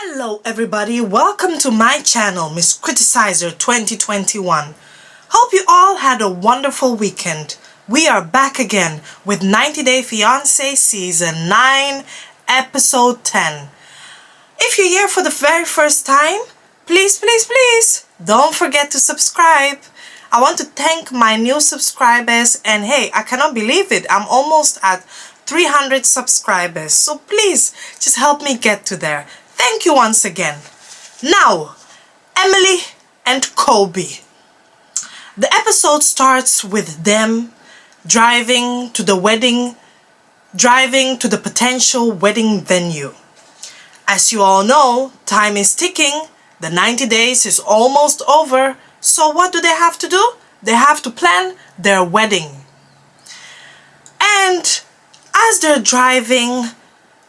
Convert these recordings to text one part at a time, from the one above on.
Hello everybody, welcome to my channel, Miss Criticizer 2021. Hope you all had a wonderful weekend. We are back again with 90 Day Fiancé Season 9, Episode 10. If you're here for the very first time, please don't forget to subscribe. I want to thank my new subscribers, and hey, I cannot believe it, I'm almost at 300 subscribers, so please just help me get to there. Thank you once again. Now, Emily and Colby. The episode starts with them driving to the potential wedding venue. As you all know, time is ticking, the 90 days is almost over, so what do they have to do? They have to plan their wedding. And as they're driving,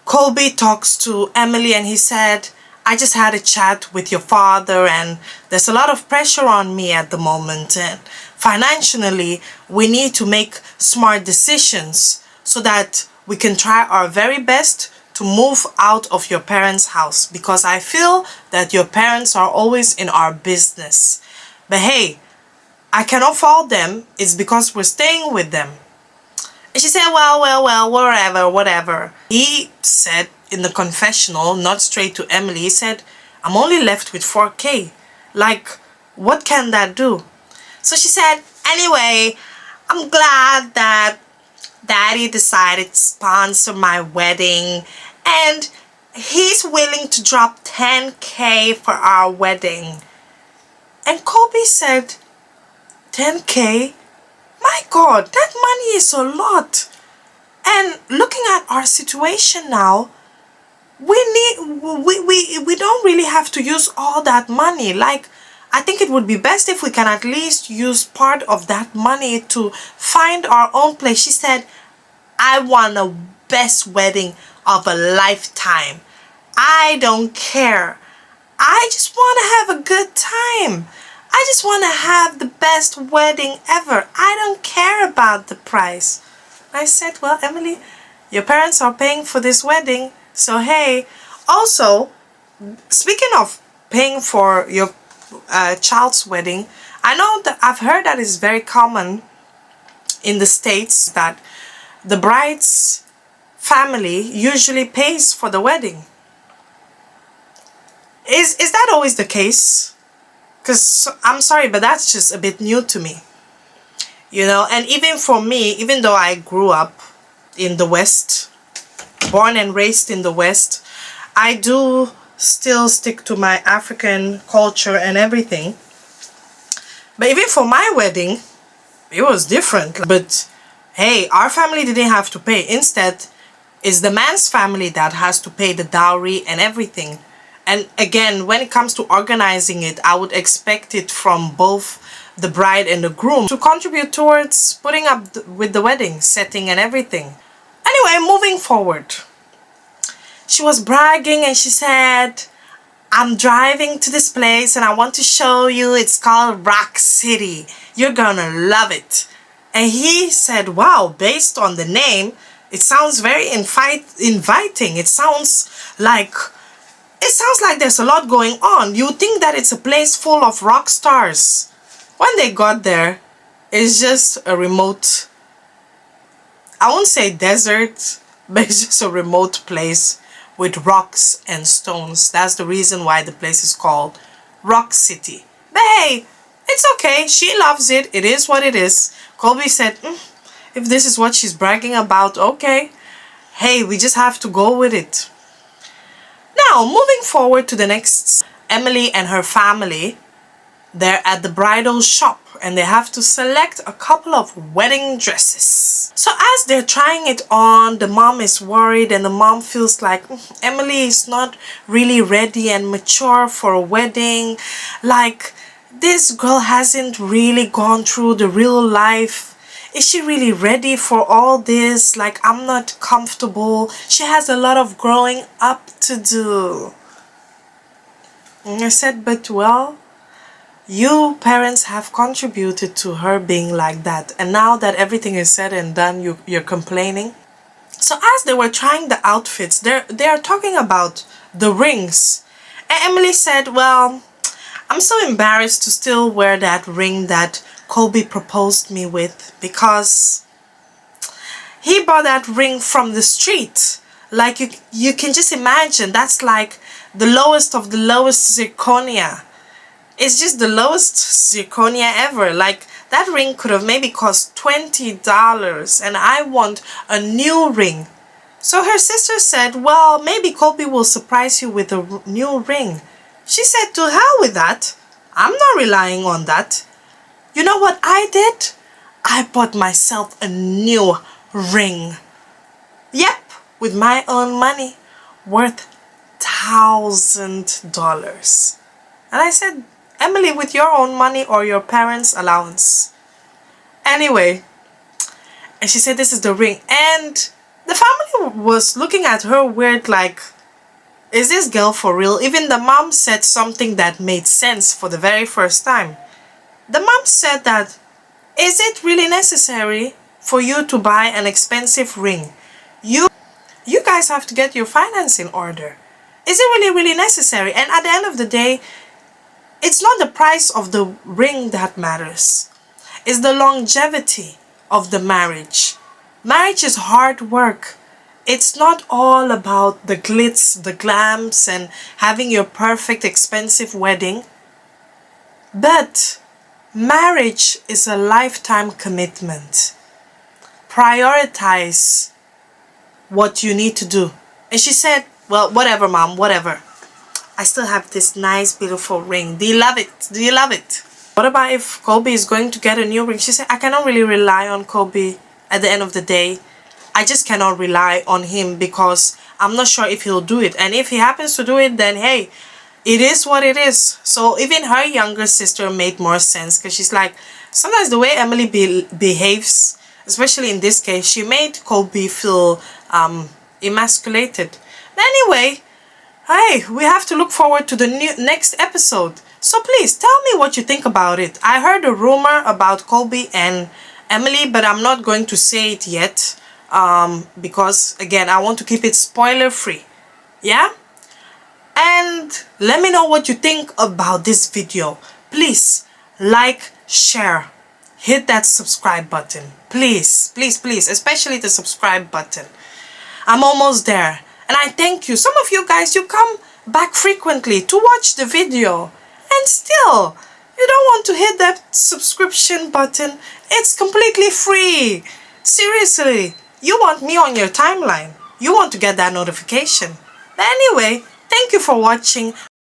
Colby talks to Emily and he said, I just had a chat with your father and there's a lot of pressure on me at the moment, and financially we need to make smart decisions so that we can try our very best to move out of your parents' house, because I feel that your parents are always in our business. But hey, I cannot fault them, it's because we're staying with them. And she said, well, whatever. He said in the confessional, not straight to Emily, he said, I'm only left with 4K. Like, what can that do? So she said, anyway, I'm glad that Daddy decided to sponsor my wedding and he's willing to drop 10K for our wedding. And Colby said, 10K? My God, that money is a lot. And looking at our situation now, we don't really have to use all that money. Like, I think it would be best if we can at least use part of that money to find our own place. She said, I want a best wedding of a lifetime. I don't care. I just want to have a good time. I just want to have the best wedding ever. I don't care about the price. I said, well, Emily, your parents are paying for this wedding. So, hey, also, speaking of paying for your child's wedding, I know that I've heard that it's very common in the States that the bride's family usually pays for the wedding. Is that always the case? Because I'm sorry, but that's just a bit new to me. You know, and even for me, even though I grew up in the West, born and raised in the West, I do still stick to my African culture and everything. But even for my wedding, it was different. But hey, our family didn't have to pay. Instead, it's the man's family that has to pay the dowry and everything. And again, when it comes to organizing it, I would expect it from both the bride and the groom to contribute towards putting up with the wedding setting and everything. Anyway, moving forward. She was bragging and she said, I'm driving to this place and I want to show you. It's called Rock City. You're gonna love it. And he said, wow, based on the name, it sounds very inviting. It sounds like there's a lot going on. You think that it's a place full of rock stars. When they got there, it's just a remote, I won't say desert, but it's just a remote place with rocks and stones. That's the reason why the place is called Rock City. But hey, it's okay. She loves it. It is what it is. Colby said, if this is what she's bragging about, okay. Hey, we just have to go with it. Now, moving forward to the next, Emily and her family, they're at the bridal shop and they have to select a couple of wedding dresses. So as they're trying it on, the mom is worried and the mom feels like Emily is not really ready and mature for a wedding. Like, this girl hasn't really gone through the real life. Is she really ready for all this? Like, I'm not comfortable. She has a lot of growing up to do. And I said, but well, you parents have contributed to her being like that. And now that everything is said and done, you're complaining. So as they were trying the outfits, they are talking about the rings. And Emily said, well, I'm so embarrassed to still wear that ring that Colby proposed me with, because he bought that ring from the street. Like, you can just imagine, that's like the lowest of the lowest zirconia. It's just the lowest zirconia ever. Like, that ring could have maybe cost $20, and I want a new ring. So her sister said, well, maybe Colby will surprise you with a new ring. She said, to hell with that. I'm not relying on that. You know what I did? I bought myself a new ring. Yep, with my own money, worth $1,000. And I said, Emily, with your own money or your parents' allowance? Anyway, and she said, this is the ring. And the family was looking at her weird, like, is this girl for real? Even the mom said something that made sense for the very first time. The mom said that, is it really necessary for you to buy an expensive ring? You guys have to get your finance in order. Is it really necessary? And at the end of the day, it's not the price of the ring that matters. It's the longevity of the marriage. Marriage is hard work. It's not all about the glitz, the glams, and having your perfect expensive wedding. But marriage is a lifetime commitment. Prioritize what you need to do. And she said, well, whatever, mom, whatever. I still have this nice, beautiful ring. Do you love it? Do you love it? What about if Colby is going to get a new ring? She said, I cannot really rely on Colby at the end of the day. I just cannot rely on him because I'm not sure if he'll do it. And if he happens to do it, then hey, it is what it is. So even her younger sister made more sense, because she's like, sometimes the way Emily behaves, especially in this case, she made Colby feel emasculated. Anyway, hey, we have to look forward to the next episode. So please tell me what you think about it. I heard a rumor about Colby and Emily, but I'm not going to say it yet. Because again, I want to keep it spoiler free. Yeah? And let me know what you think about this video. Please like, share, hit that subscribe button. Please, please, please, especially the subscribe button. I'm almost there. And I thank you. Some of you guys, you come back frequently to watch the video. And still, you don't want to hit that subscription button. It's completely free. Seriously. You want me on your timeline. You want to get that notification. But anyway, thank you for watching.